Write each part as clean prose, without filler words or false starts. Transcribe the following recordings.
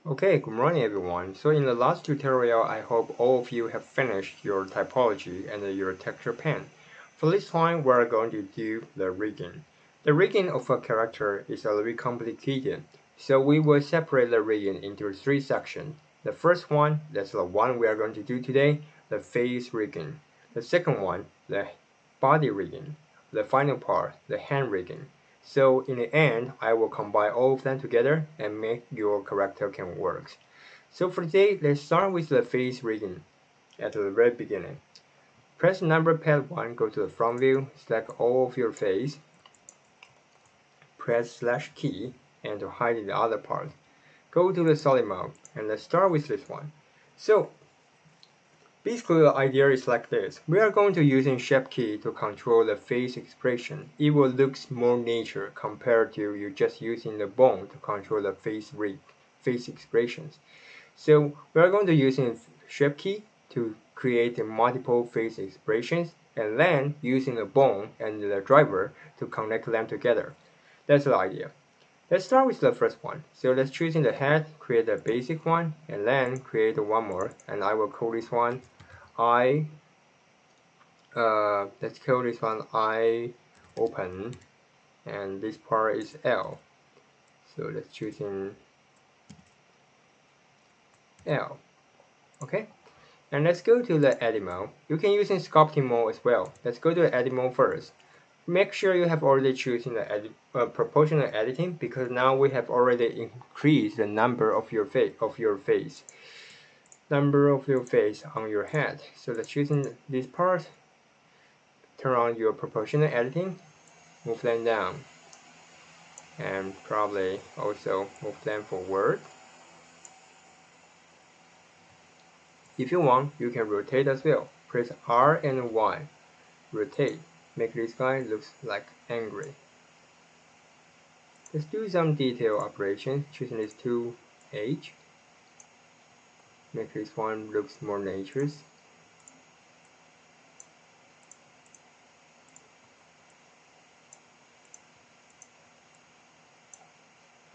Okay, good morning everyone. So in the last tutorial, I hope all of you have finished your typology and your texture pen. For this time, we're going to do the rigging. The rigging of a character is a little bit complicated, so we will separate the rigging into three sections. The first one, that's the one we are going to do today, the face rigging. The second one, the body rigging. The final part, the hand rigging. So in the end, I will combine all of them together and make your character can work. So for today, let's start with the face rigging at the very beginning. Press number pad 1, go to the front view, select all of your face, press slash key, and to hide the other part. Go to the solid mode, and let's start with this one. So basically, the idea is like this. We are going to using shape key to control the face expression. It will look more nature compared to you just using the bone to control the face expressions. So we are going to using shape key to create multiple face expressions and then using the bone and the driver to connect them together. That's the idea. Let's start with the first one. So let's choose in the head, create a basic one, and then create one more. And I will call this one let's call this one I open, and this part is L. So let's choose in L. Okay. And let's go to the edit mode. You can use in sculpting mode as well. Let's go to the edit mode first. Make sure you have already chosen the proportional editing, because now we have already increased the number of your face on your head. So let's choosing this part. Turn on your proportional editing. Move them down, and probably also move them forward. If you want, you can rotate as well. Press R and Y. Rotate. Make this guy looks like angry. Let's do some detail operations, choosing this two H. Make this one looks more natures.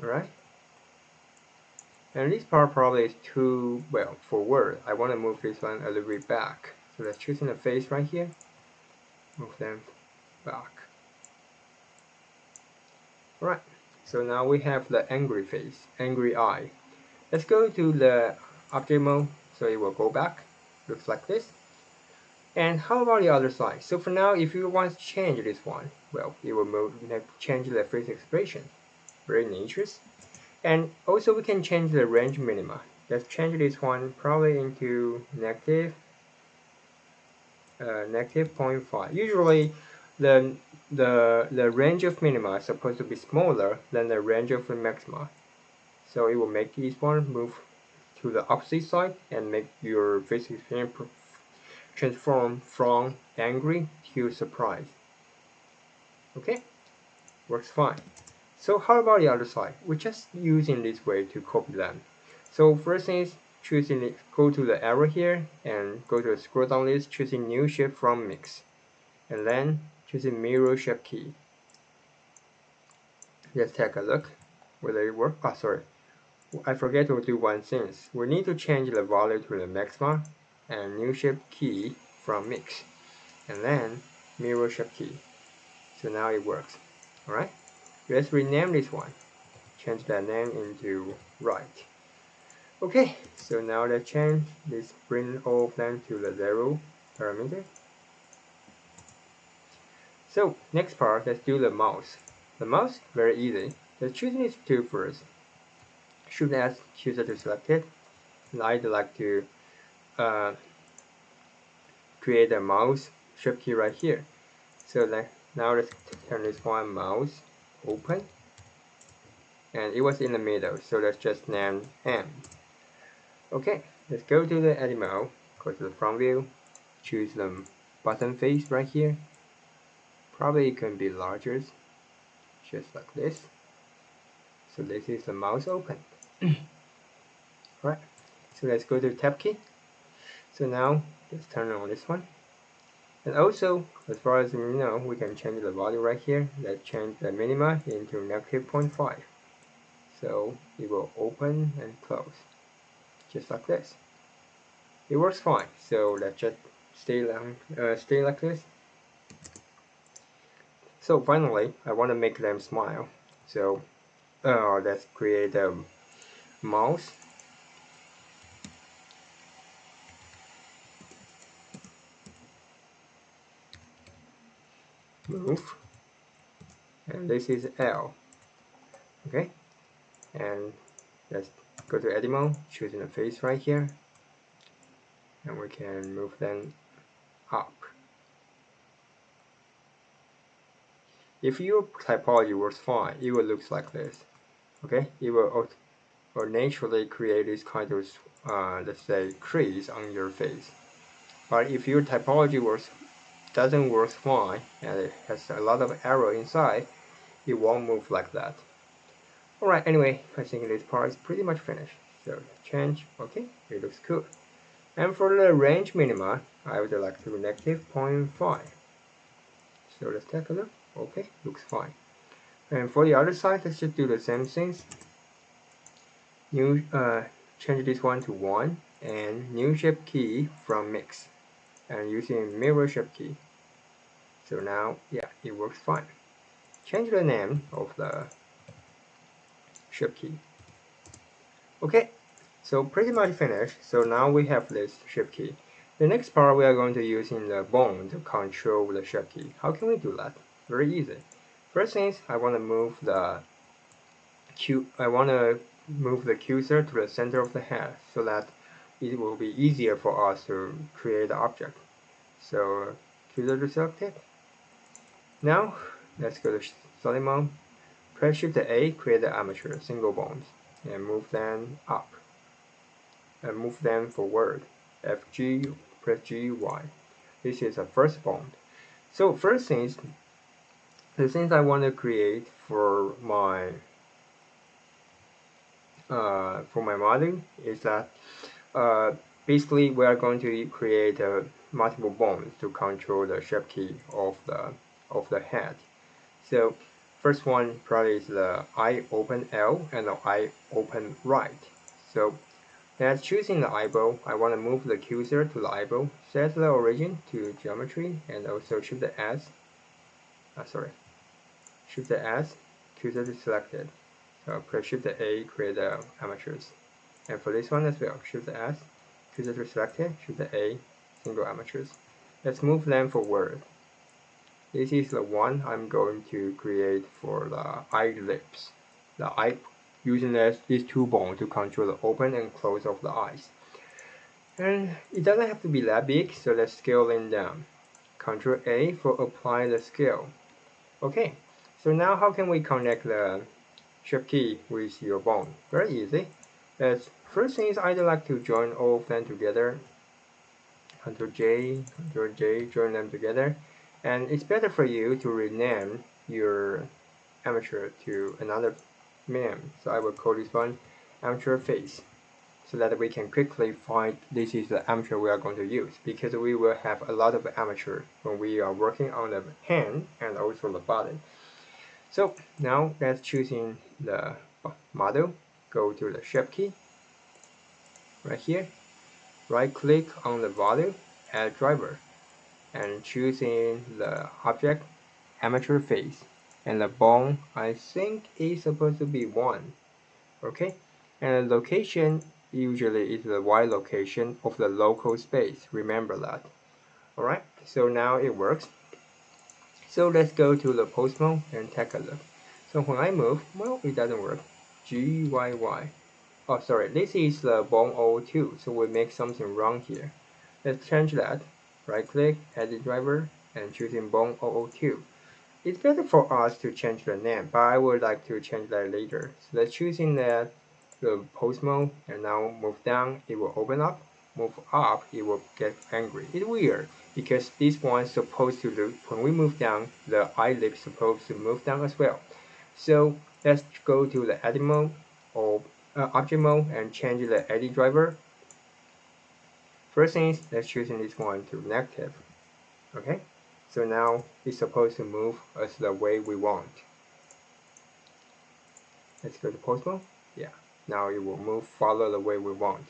Alright. And this part probably is too, well, forward. I want to move this one a little bit back. So let's choosing the face right here. Move them back. Alright. So now we have the angry face, angry eye. Let's go to the object mode, so it will go back. Looks like this. And how about the other side? So for now, if you want to change this one, well, it will change the face expression. Very nice. And also we can change the range minima. Let's change this one probably into negative 0.5. Usually the range of minima is supposed to be smaller than the range of the maxima. So it will make this one move to the opposite side and make your face expression transform from angry to surprise. Okay, works fine. So how about the other side? We're just using this way to copy them. So first thing is choosing it, go to the arrow here and go to the scroll down list, choosing new shape from mix, and then choosing mirror shape key. Let's take a look whether it works. Oh, sorry, I forget to do one thing. We need to change the value to the maxima and new shape key from mix, and then mirror shape key. So now it works. Alright, let's rename this one. Change that name into right. Okay, so now let's change this, bring all of them to the 0 parameter. So next part, let's do the mouse. The mouse, very easy. Let's choose these two first. Shift S, choose it to select it. And I'd like to create a mouse shift key right here. So now let's turn this one mouse open. And it was in the middle, so let's just name M. Okay, let's go to the edit mode, go to the front view, choose the button face right here. Probably it can be larger, just like this. So this is the mouse open. Alright, so let's go to tab key. So now let's turn on this one. And also, as far as you know, we can change the value right here. Let's change the minima into negative 0.5. So it will open and close, just like this. It works fine. So let's just stay like this. So finally, I want to make them smile. So let's create a mouse. Move. And this is L. Okay. And let's go to edit mode, choosing the face right here. And we can move them up. If your typology works fine, it will look like this. Okay. It will naturally create this kind of let's say crease on your face. But if your typology doesn't work fine and it has a lot of error inside, it won't move like that. Alright, anyway, I think this part is pretty much finished. So change, okay, it looks good. And for the range minima, I would like to negative 0.5. So let's take a look. Okay, looks fine. And for the other side, let's just do the same things. Change this one to 1 and new shape key from mix and using mirror shape key. So now, yeah, it works fine. Change the name of the shape key. Okay, so pretty much finished. So now we have this shape key. The next part we are going to use in the bone to control the shape key. How can we do that? Very easy. First thing is I want to move the cursor to the center of the head so that it will be easier for us to create the object. So cursor to selected. Now let's go to solid mode. Press Shift A, create the armature, single bones, and move them up. And move them forward. FG, press G, Y. This is the first bone. So first things, the things I want to create for my model is that basically we are going to create multiple bones to control the shape key of the head. So first one probably is the eye open L and the eye open right. So as choosing the eyeball, I want to move the cursor to the eyeball, set the origin to geometry, and also shift the S. Shift the S, cursor to selected. So press Shift A, create the amateurs. And for this one as well, Shift the S, cursor to selected, Shift the A, single amateurs. Let's move them forward. This is the one I'm going to create for the eyelids. The eye using these two bones to control the open and close of the eyes. And it doesn't have to be that big, so let's scale them down. Control A for apply the scale. Okay, so now how can we connect the shape key with your bone? Very easy. First thing is I'd like to join all of them together. Control J, join them together. And it's better for you to rename your armature to another name. So I will call this one armature face, so that we can quickly find this is the armature we are going to use, because we will have a lot of armature when we are working on the hand and also the body. So now let's choosing the model, go to the shape key right here, right click on the value, add driver, and choosing the object armature face, and the bone I think is supposed to be 1. Okay, and the location usually is the Y location of the local space, remember that. Alright, so now it works. So let's go to the pose mode and take a look. So when I move, well, it doesn't work. GYY. Oh, sorry, this is the bone 002, so we make something wrong here. Let's change that. Right click, edit driver, and choosing bone 002. It's better for us to change the name, but I would like to change that later. So let's choosing the pose mode, and now move down, it will open up. Move up, it will get angry. It's weird because this one's supposed to look, when we move down, the eyelid supposed to move down as well. So let's go to the edit mode or object mode and change the edit driver. First thing is, let's choosing this one to negative. Okay, so now it's supposed to move as the way we want. Let's go to post mode. Yeah, now it will move follow the way we want.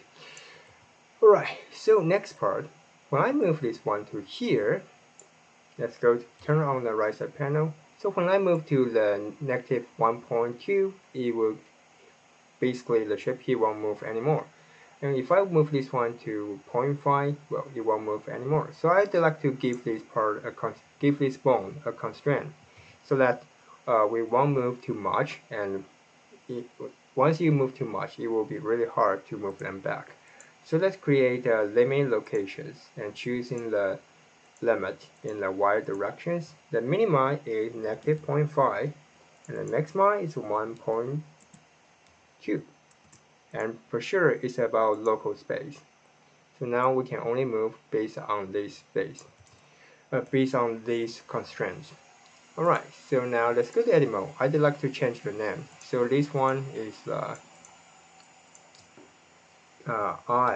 Alright, so next part, when I move this one to here, let's go to turn on the right side panel. So when I move to the negative 1.2, it will basically the shape key won't move anymore. And if I move this one to 0.5, well, it won't move anymore. So I'd like to give this part give this bone a constraint, so that we won't move too much. And once you move too much, it will be really hard to move them back. So let's create limit locations and choosing the limit in the y directions. The minima is negative 0.5 and the maxima is 1.2. And for sure it's about local space. So now we can only move based on this space, based on these constraints. Alright, so now let's go to edit mode. I'd like to change the name. So this one is IOPL.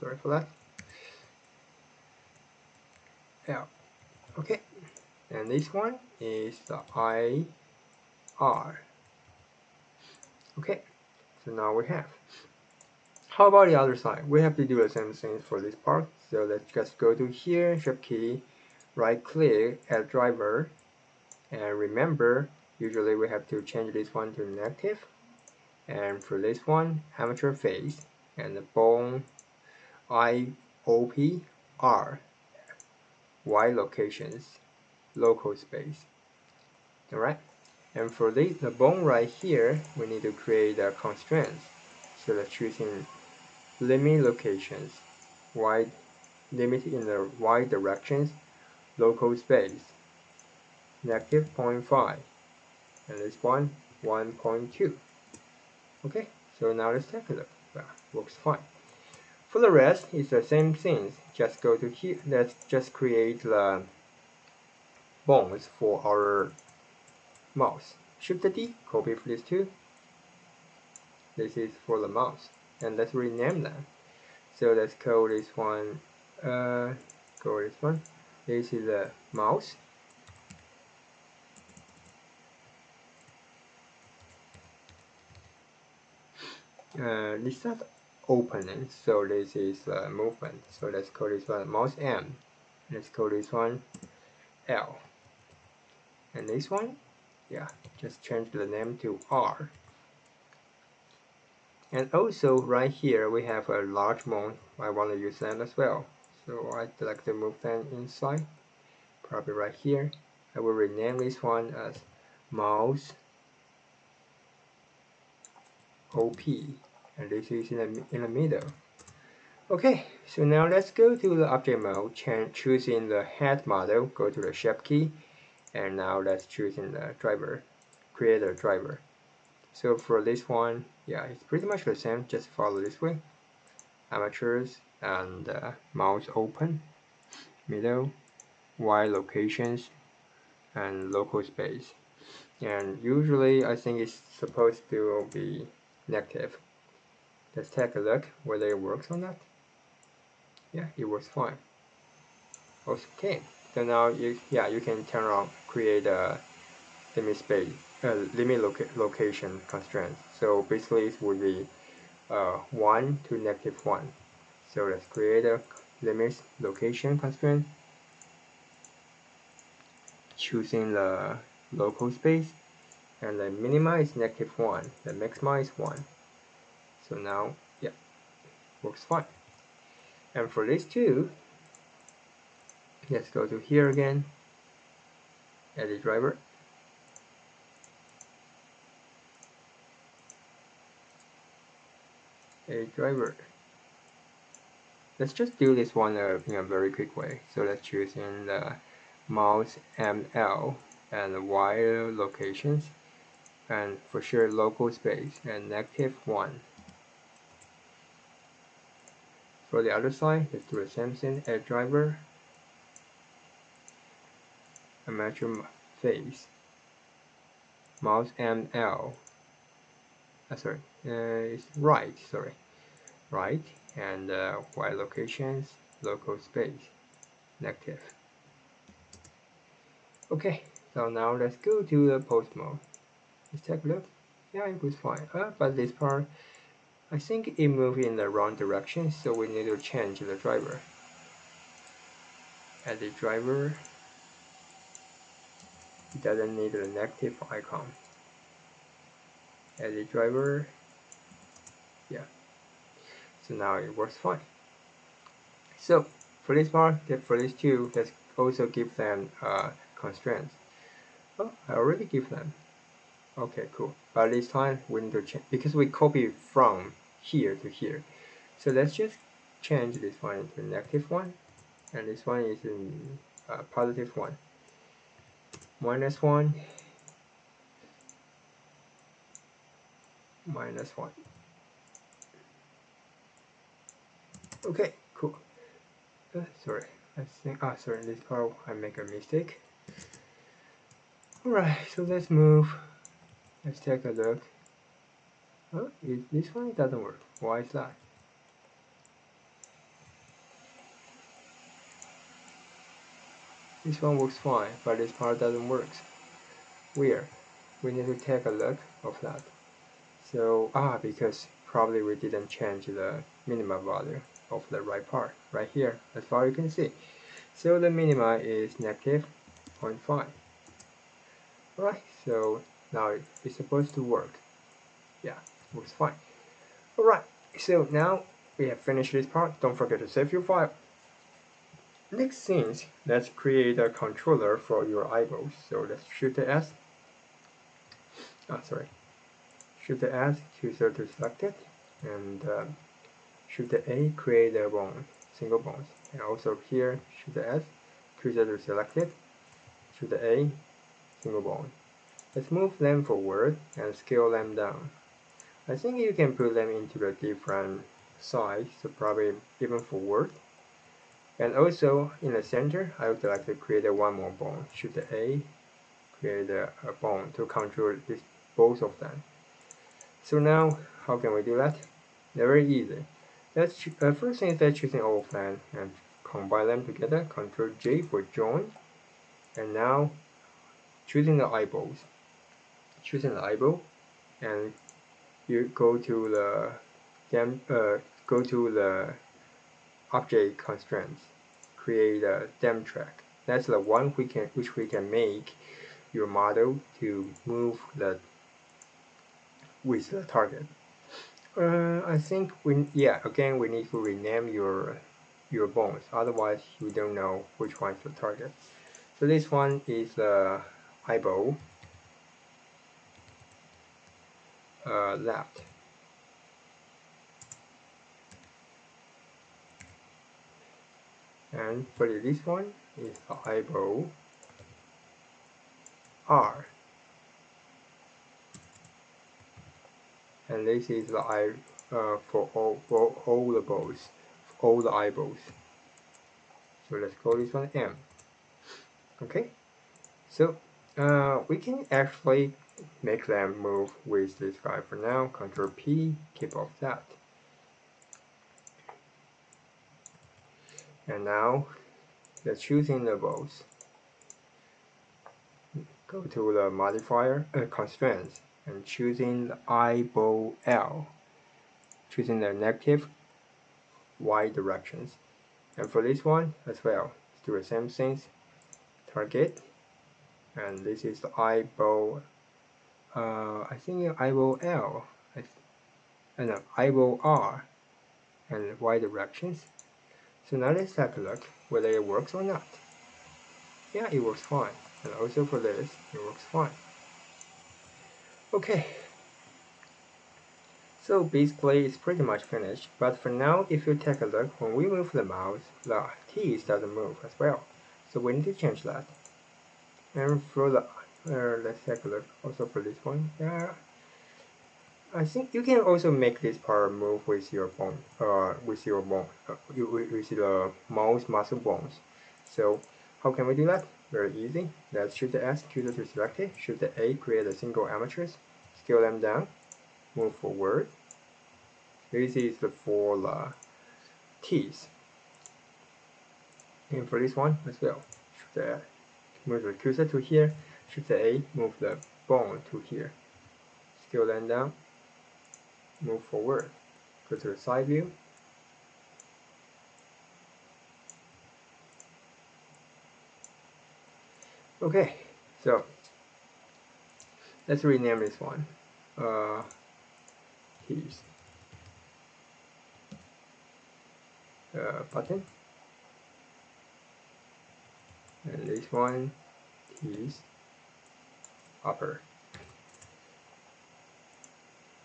Sorry for that. L. Okay. And this one is the IR. Okay. So now we have. How about the other side? We have to do the same thing for this part. So let's just go to here, Shift key, right click, add driver. And remember, usually we have to change this one to negative. And for this one, amateur phase and the bone IOPR, Y locations, local space. Alright? And for the bone right here, we need to create a constraints. So let's choosing limit locations, Y limit in the Y directions, local space, negative 0.5, and this one, 1.2. Okay, so now let's take a look. Well, works fine. For the rest, it's the same things. Just go to here. Let's just create the bones for our mouse. Shift D, copy for these two. This is for the mouse. And let's rename them. So let's call this one, This is the mouse. This is not opening, so this is movement. So let's call this one mouse M. Let's call this one L. And this one, yeah, just change the name to R. And also right here we have a large mode. I want to use them as well. So I'd like to move them inside. Probably right here. I will rename this one as mouse OP. And this is in the middle. Okay, so now let's go to the object mode, choosing the head model, go to the shape key, and now let's choose in the driver, create a driver. So for this one, yeah, it's pretty much the same, just follow this way. Amateurs and mouse open, middle, Y locations, and local space. And usually I think it's supposed to be negative. Let's take a look whether it works or not. Yeah, it works fine. Okay, so now you can turn on create a limit space location constraint. So basically it would be 1 to -1. So let's create a limit location constraint, choosing the local space, and the minima is -1, the maxima is 1. So now, yeah, works fine. And for these two, let's go to here again, edit driver. Edit driver. Let's just do this one in a very quick way. So let's choose in the mouse ML and Y locations, and for sure local space and -1. For the other side, let's do the same thing, edit driver, amateur phase, mouse ML, it's right, and Y locations, local space. negative. Okay, so now let's go to the post mode. Let's take a look. Yeah, it was fine. But this part, I think it moved in the wrong direction, so we need to change the driver. Edit driver. It doesn't need a negative icon. Edit driver. Yeah. So now it works fine. So for this part, for these two, let's also give them constraints. Oh, I already give them. Okay, cool. But this time we need to change because we copy from here to here. So let's just change this one into a negative one, and this one is in positive one. -1, -1. Okay, cool. Sorry, I think. Sorry, in this part I make a mistake. Alright, so let's move. Let's take a look. Oh, this one doesn't work. Why is that? This one works fine, but this part doesn't work. Weird. We need to take a look of that. So, because probably we didn't change the minima value of the right part right here, as far as you can see. So the minima is negative 0.5. Alright, so now it's supposed to work. Yeah, works fine. Alright, so now we have finished this part. Don't forget to save your file. Next thing, let's create a controller for your eyeballs. So let's Shift S. Shift S, cursor to select it, and Shift A, create a bone, single bones. And also here, Shift S, cursor to select it, Shift A, single bone. Let's move them forward and scale them down. I think you can put them into the different size, so probably even forward. And also in the center, I would like to create one more bone. Shift A, create a bone to control both of them. So now, how can we do that? Very easy. Let's first thing is that choosing all of them and combine them together. Control J for join. And now choosing the eyeballs. Choosing the eyeball, and you go to the object constraints. Create a dem track. That's the one which we can make your model to move with the target. I think we need to rename your bones, otherwise you don't know which one is the target. So this one is the eyeball left. And for this one is the eyeball R. And this is the eye for all the balls, all the eyeballs. So let's call this one M. Okay. So we can actually make them move with this guy for now. Control P, keep off that. And now let's choosing the balls. Go to the modifier constraints and choosing the eyeball L. Choosing the negative Y directions. And for this one as well, let's do the same things. Target, and this is the eyeball. I think eyeball L. No, eyeball R, and Y directions. So now let's take a look whether it works or not. Yeah, it works fine. And also for this, it works fine. Okay. So basically it's pretty much finished, but for now if you take a look, when we move the mouse, the keys doesn't move as well. So we need to change that. And for the, let's take a look also for this one. I think you can also make this part move with your bone, with the mouse muscle bones. So how can we do that? Very easy. Let's Shift S, cursor to select it, Shift A, create a single armatures, scale them down, move forward. This is for the teeth. And for this one as well, should move the cursor to here, shift A, move the bone to here. Still land down, move forward, go to the side view. Okay, so let's rename this one. Keys. Button. And this one is upper.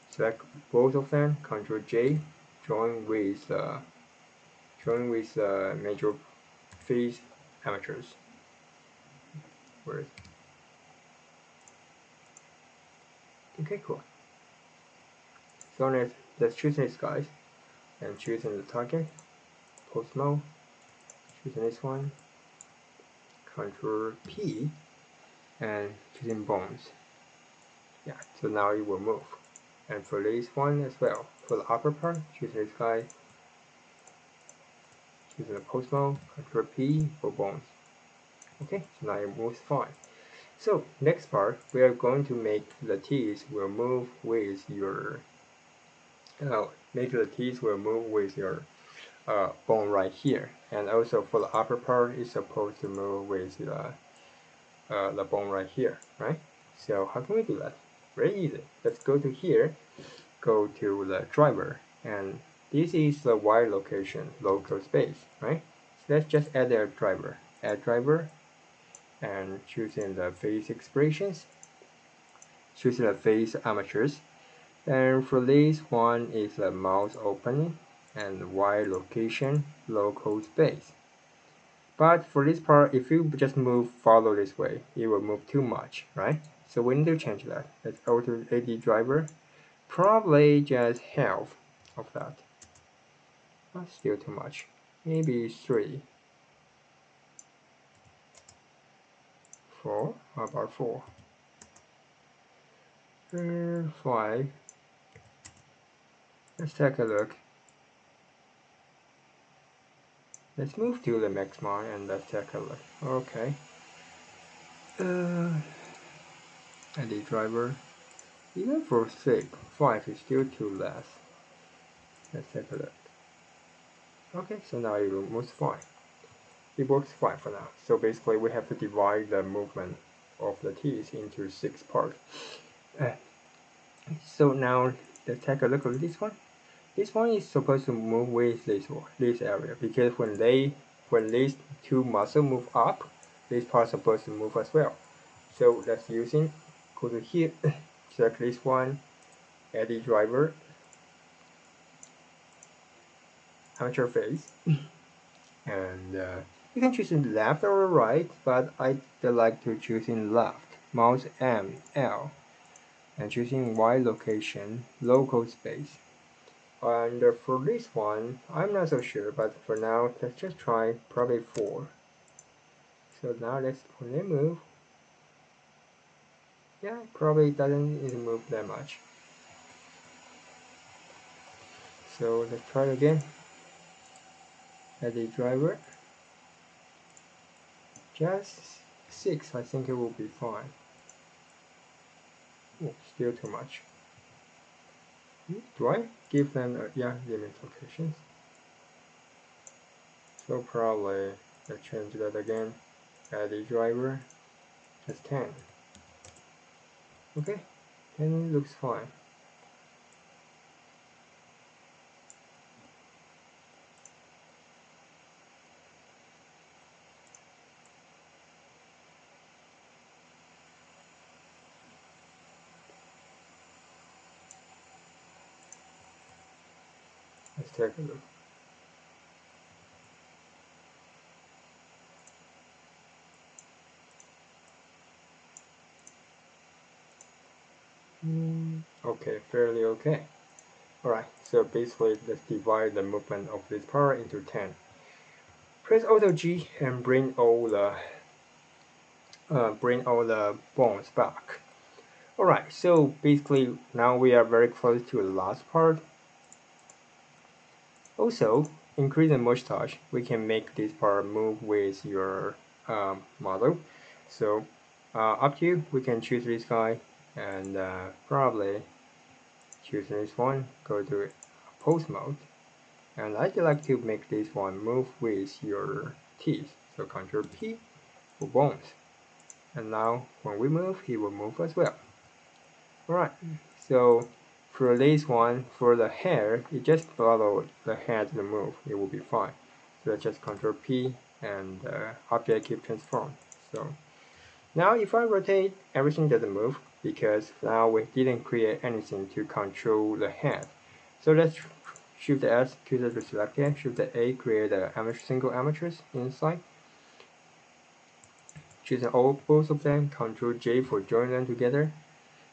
Select both of them, Ctrl J, join with major phase amateurs. Where is it? Okay, cool. So let's choose this guys. I'm choosing the target, post mode, choosing this one, Ctrl P, and choosing bones. Yeah, so now it will move. And for this one as well, for the upper part, choosing this guy, choosing the post mode, Ctrl P for bones. Okay, so now it moves fine. So next part, we are going to make the teeth will move with your bone right here, and also for the upper part is supposed to move with the bone right here, right? So how can we do that? Very easy. Let's go to here, go to the driver, and this is the Y location, local space, right? So let's just add a driver, add driver, and choosing the phase expressions, choosing the phase amateurs. And for this one is a mouse opening and Y location, local space. But for this part, if you just follow this way, it will move too much, right? So we need to change that. Let's go to AD driver, probably just half of that. That's still too much. Maybe 3, 4, how about 4? 5. Let's take a look. Let's move to the maximum and let's take a look. Okay. AD driver. Even for 6, 5 is still too less. Let's take a look. Okay, so now it moves fine. It works fine for now. So basically we have to divide the movement of the teeth into 6 parts. So now let's take a look at this one. This one is supposed to move with this area, because when these two muscles move up, this part is supposed to move as well. So let's go to here, select this one, add the driver, amateur phase, and you can choose in left or right, but I like to choose in left. Mouse M, L, and choosing Y location, local space. And for this one, I'm not so sure, but for now, let's just try probably 4. So now let's only move. Yeah, probably doesn't even move that much. So let's try it again. Add a driver. Just 6, I think it will be fine. Oh, still too much. Do I give them limit locations? So probably let's change that again. Add a driver. Just 10. Okay, 10 looks fine. Let's take a look. Okay, fairly okay. Alright, so basically let's divide the movement of this part into 10. Press Alt G and bring all the bones back. Alright, so basically now we are very close to the last part. Also, increase the mustache, we can make this part move with your model. So up to you, we can choose this guy and probably choose this one, go to pose mode. And I'd like to make this one move with your teeth. So Ctrl P for bones. And now when we move, he will move as well. Alright, so for this one, for the hair, you just follow the head to move, it will be fine. So let's just Ctrl P and object keep transform. So now if I rotate, everything doesn't move because now we didn't create anything to control the head. So let's Shift S, cursor to select it, Shift A, create a single amateurs inside. Choosing all both of them, Ctrl J for join them together.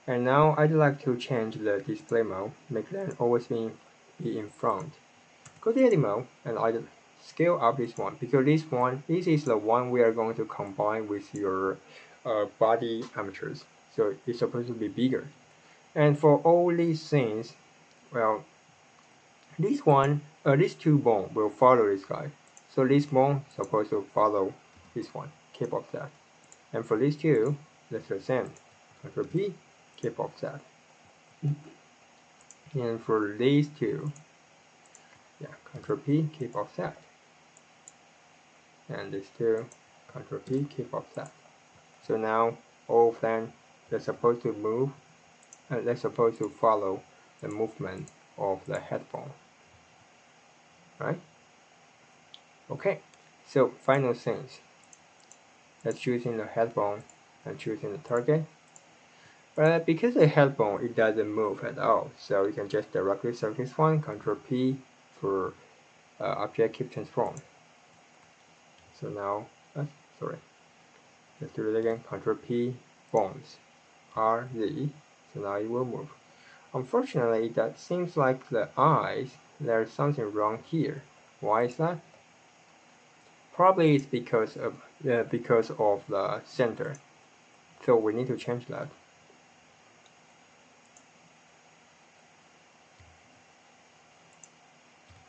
And now I'd like to change the display mode, make them always be in front. Go to edit mode and I'd scale up this one because this is the one we are going to combine with your body amateurs. So it's supposed to be bigger. And for all these things, well, these two bones will follow this guy. So this bone is supposed to follow this one, keep offset. And for these two, that's the same. Ctrl P, keep offset. And for these two, yeah, Ctrl P, keep offset. And these two, Ctrl P, keep offset. So now all of them, they're supposed to move, and they're supposed to follow the movement of the head bone. Right? Okay, so final things. Let's choosing the head bone and choosing the target. But because the head bone, it doesn't move at all, so you can just directly select this one, Ctrl P for object keep transform. So now, sorry, let's do it again, Ctrl P, bones, RZ, so now it will move. Unfortunately, that seems like the eyes, there's something wrong here. Why is that? Probably it's because of the center. So we need to change that.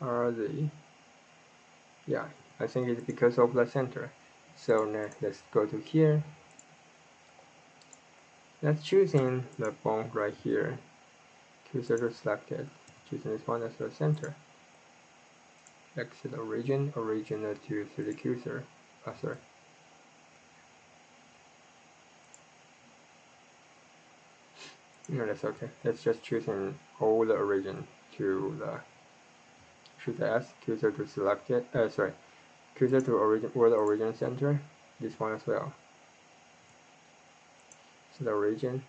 RZ. Yeah, I think it's because of the center. So now let's go to here. Let's choosing the bone right here. Cursor selected. Choosing this one as the center. Exit origin to 3D cursor. Sorry. No, that's okay. Let's just choosing all the origin to the Shift S, cursor to select it. Sorry, cursor to origin or the origin center. This one as well. So the origin.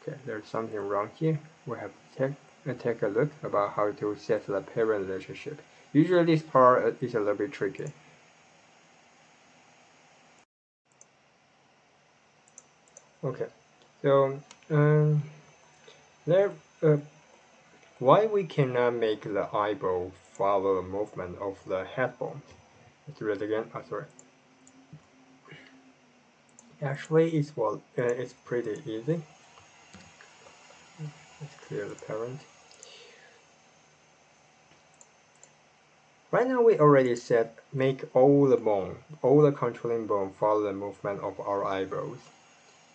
Okay, there's something wrong here. We have to take a look about how to set the parent relationship. Usually this part is a little bit tricky. Okay, so why we cannot make the eyeball follow the movement of the head bone? Let's do it again. Sorry. Actually, it's pretty easy. Let's clear the parent. Right now we already set make all the controlling bone follow the movement of our eyeballs,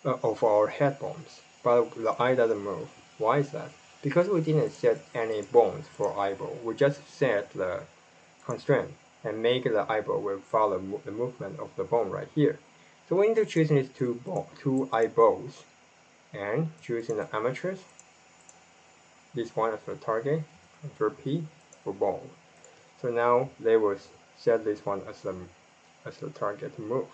of our head bones, but the eye doesn't move. Why is that? Because we didn't set any bones for eyeball. We just set the constraint and make the eyeball will follow the movement of the bone right here. So we need to choose these two eyeballs and choosing the amateurs. This one as the target, Ctrl P for bone. So now they will set this one as the target to move.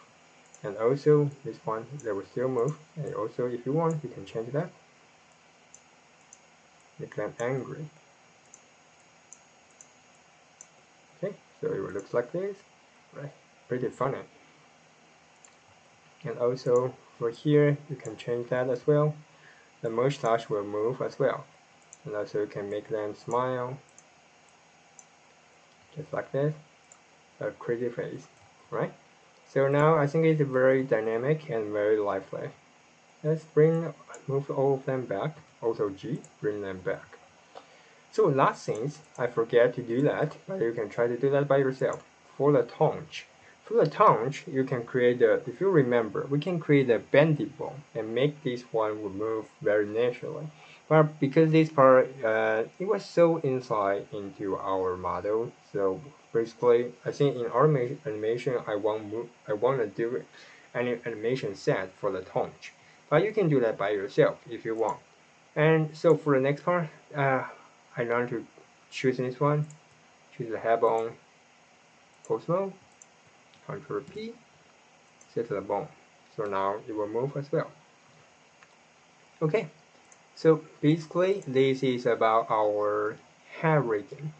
And also this one they will still move. And also if you want you can change that. Make them angry. Okay, so it will look like this. Right. Pretty funny. And also for here you can change that as well. The mustache will move as well. And also you can make them smile. Just like this. A crazy face. Right? So now I think it's very dynamic and very lively. Let's move all of them back. Also G, bring them back. So last things, I forget to do that, but you can try to do that by yourself. For the tongue, you can create if you remember, we can create a bendy bone and make this one will move very naturally. But because this part, it was so inside into our model, so basically, I think in animation, I want to do an animation set for the tongue. But you can do that by yourself if you want. And so for the next part, I learned to choose this one, choose the hair bone, pose mode, Control P, set the bone. So now it will move as well. Okay, so basically this is about our hair rigging.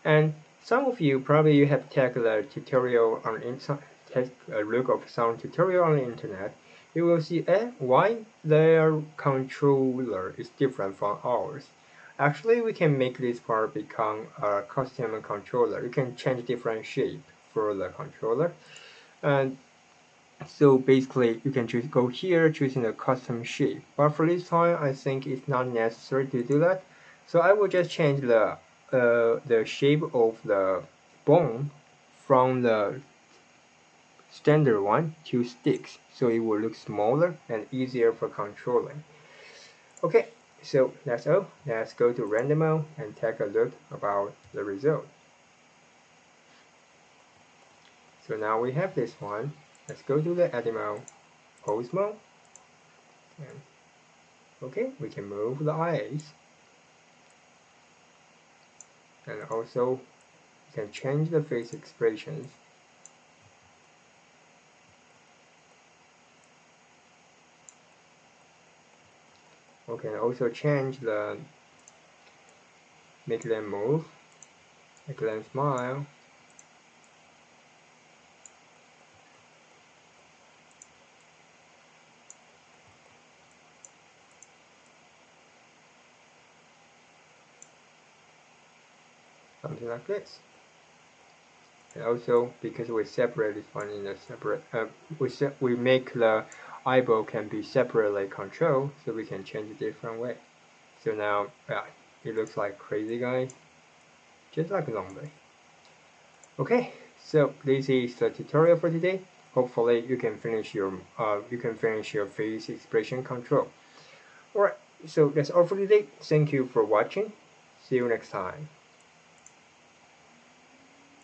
And some of you probably you have taken the tutorial on take a look of some tutorial on the internet. You will see why their controller is different from ours. Actually, we can make this part become a custom controller. You can change different shape for the controller. And so basically, you can go here, choosing the custom shape. But for this time, I think it's not necessary to do that. So I will just change the shape of the bone from the standard one to sticks, so it will look smaller and easier for controlling. Okay, so that's all. Let's go to random mode and take a look about the result. So now we have this one. Let's go to the edit mode, pose mode. And okay, we can move the eyes. And also, you can change the face expressions. Okay, also change make them move, make them smile. Something like this. And also, because we separate this one in a separate, we make the eyeball can be separately controlled, so we can change a different way. So now, it looks like crazy guy, just like a zombie. Okay, so this is the tutorial for today. Hopefully, you can finish your face expression control. Alright, so that's all for today. Thank you for watching. See you next time.